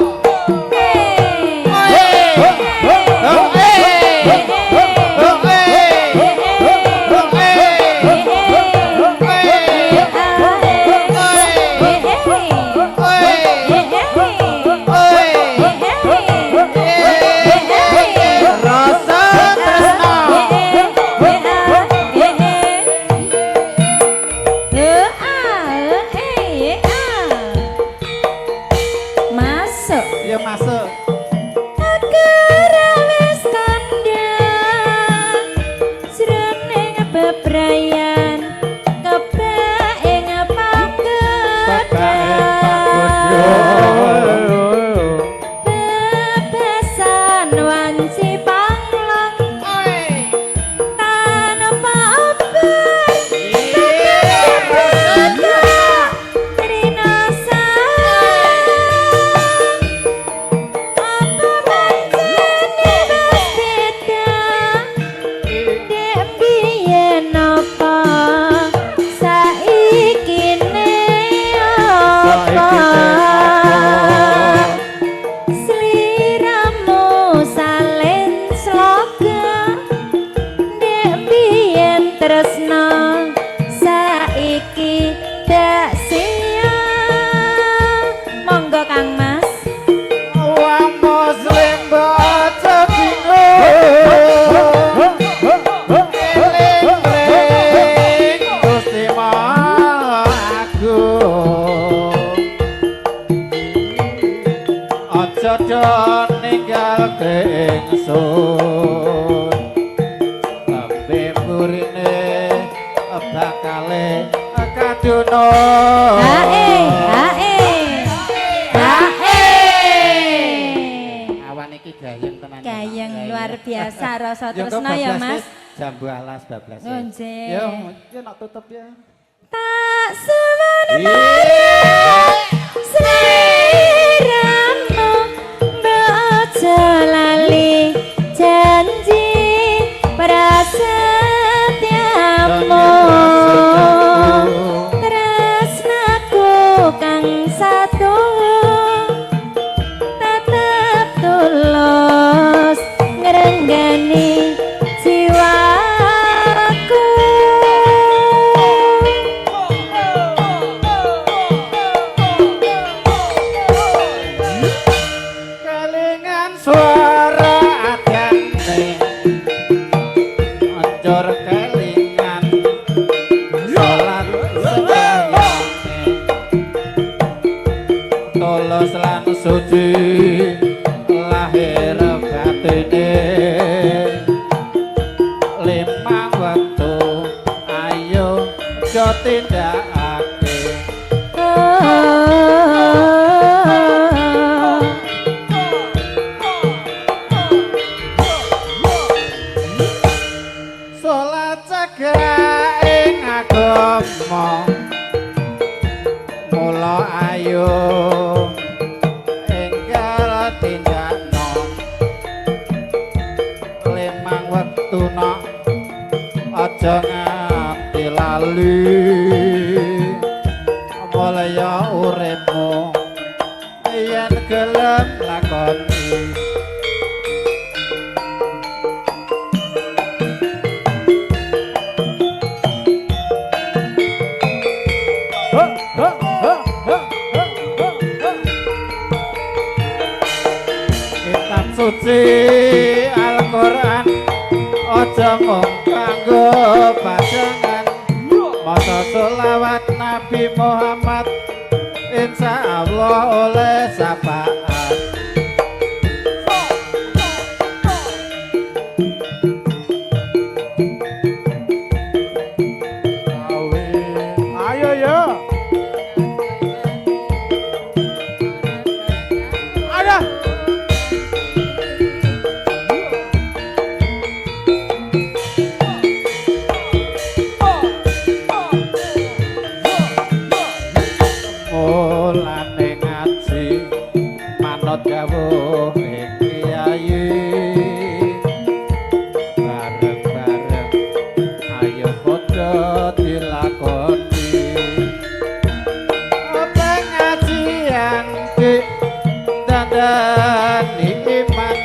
ya masuk bebrayan kebak ing bebesan wanci panglong tanpa obat trinasa apa pancene wis beda dek biyen apa saiki ne apa sliramu salin sloga dek biyen tresna saiki dak sia monggo Kang Mas wong muslim baca bingung eling Gusti Maha Agung aja do ninggal ingsun tembe burine bakale kaduna awan iki gayeng tenan gayeng luar biasa rasa Ya, tresna kok ya bablas Mas nih, jambu alas bablas Oh, nggih. ya nak tutup ya tak sebenarnya seliramu bojo lali janji prasetyamu tresnaku kang satu tetep tulus ngrenggani jiwaku kelingan suara adane anjor kelingan salat sembahyane tulus lan suci lahir batine limang waktu ayo aja tindakake salat cegah ing agama mula ayo enggal tindakno limang wektuna aja nganti lali mulya uripmu yen gelem lakoni kitab suci Al-Qur'an aja mung kanggo pajangan maca selawat Nabi Muhammad insyaallah oleh syafaat ayo yo manut kawuh ing kiai bareng-bareng ayo padha dilakoni pengajian di dandani iman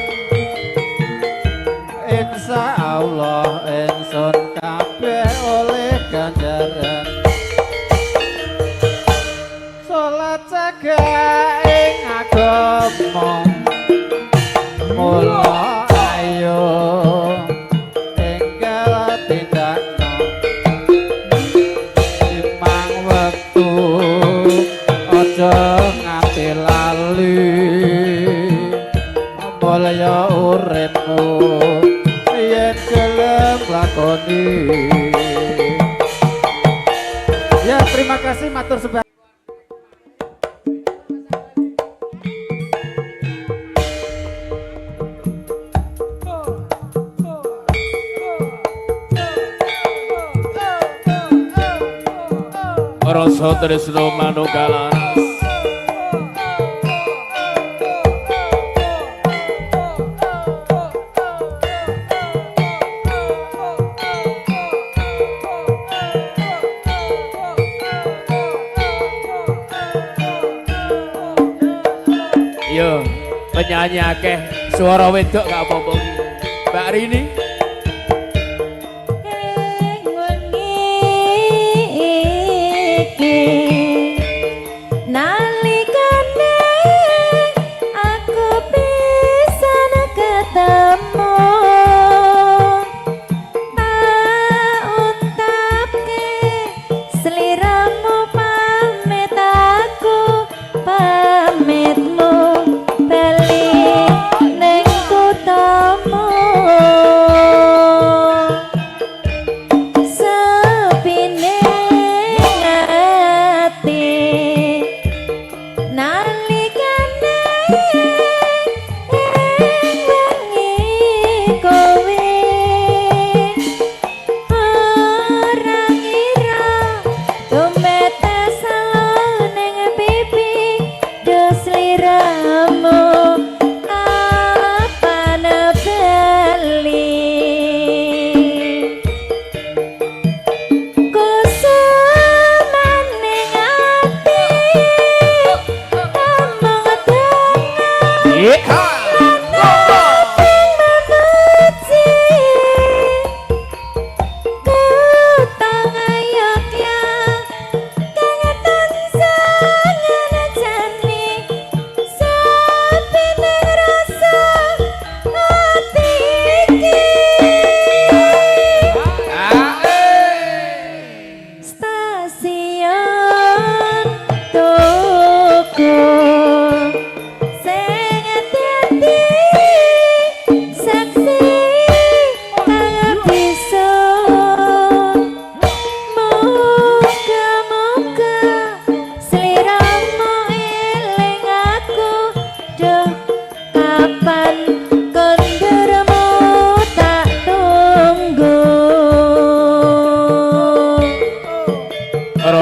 insyaallah ingsun kabeh oleh ganjaran salat cegah ing agama mula ayo enggal tindakno timang wektu aja nganti lali mulya uripmu yen gelem lakoni. Ya, terima kasih matur sebab rasa tresno manunggal laras yo penyanyi akeh suara wedok gak apa-apa Mbak Rini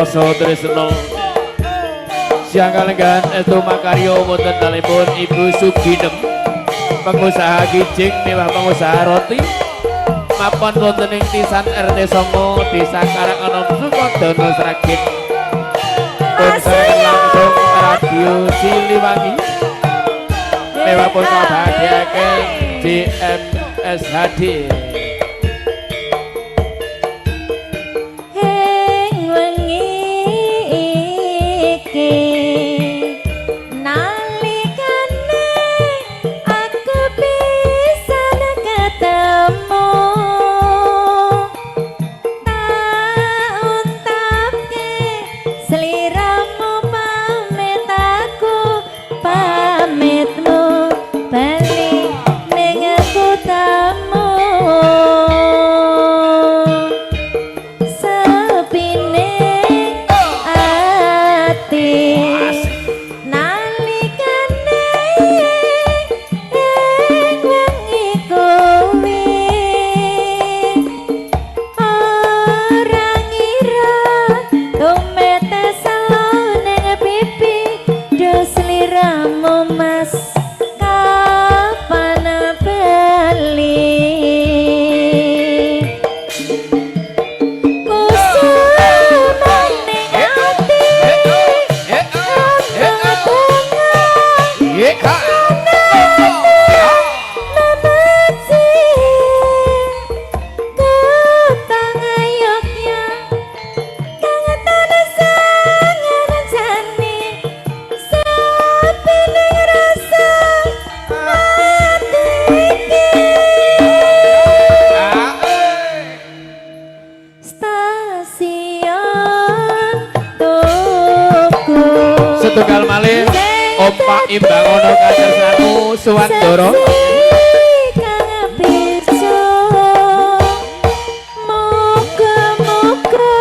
rasa tresno siang kalenggan estu makaryo wonten dalipun Ibu Suginem pengusaha kijing mewah pengusaha roti mapan wonten ing Tisan RT 9 Desa Karanganom Sukodono Sragen pun sareng langsung Radio Siliwangi mewah pun kabadiake JMS HD Pamitmu balik ning aku tamu imbang ono katresnanmu Suwandara. Kang bisa muga-muga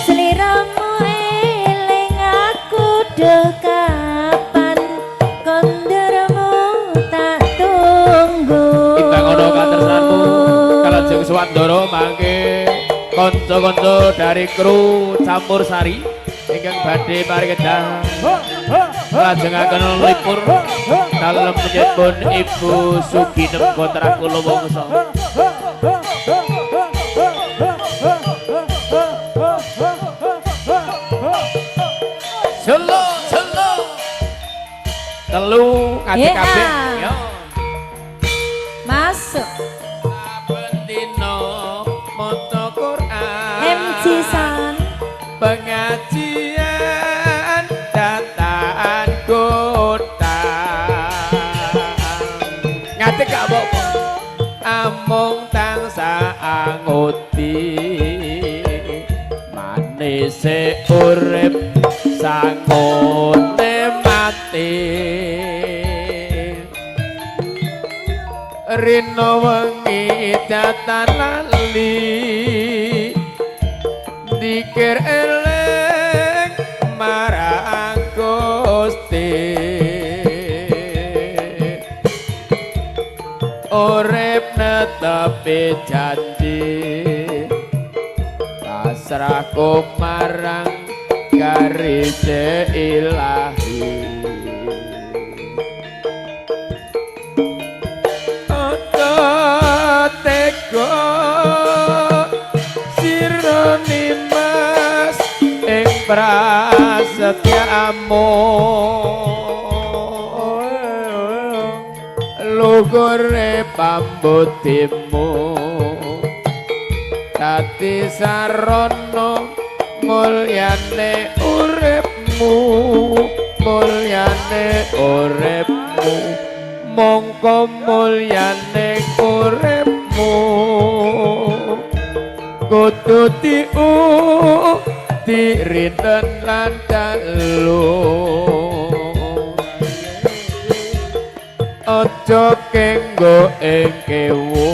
sliramu eling aku duh kapan kondermu tak tunggu. Imbang ono katresnanmu Kalajeng Suwandara mangke kanca-kanca dari kru Campur Sari ingkang badhe parikedah lajengaken lipur dalem menyebut Ibu Suginem Kotra Kula Wangsa. Solo telu ngajak kabeh yo Masuk saben dina maca Quran MC San. pengajian dataan kota ngatek gak apa-apa amung tansah anguti manise urip sangone mati rino wengi datan lali dikir eleng marang Gusti urip netepi janji pasrahku marang garise ilahi teko sironi mas ing prasetyamu lugure pambutimu dadi sarana mulyane uripmu mongko mulyane uripmu kudu dirinten lan dalu aja kenggo ing kewu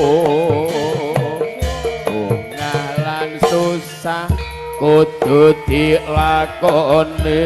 ngalan susah kudu dilakoni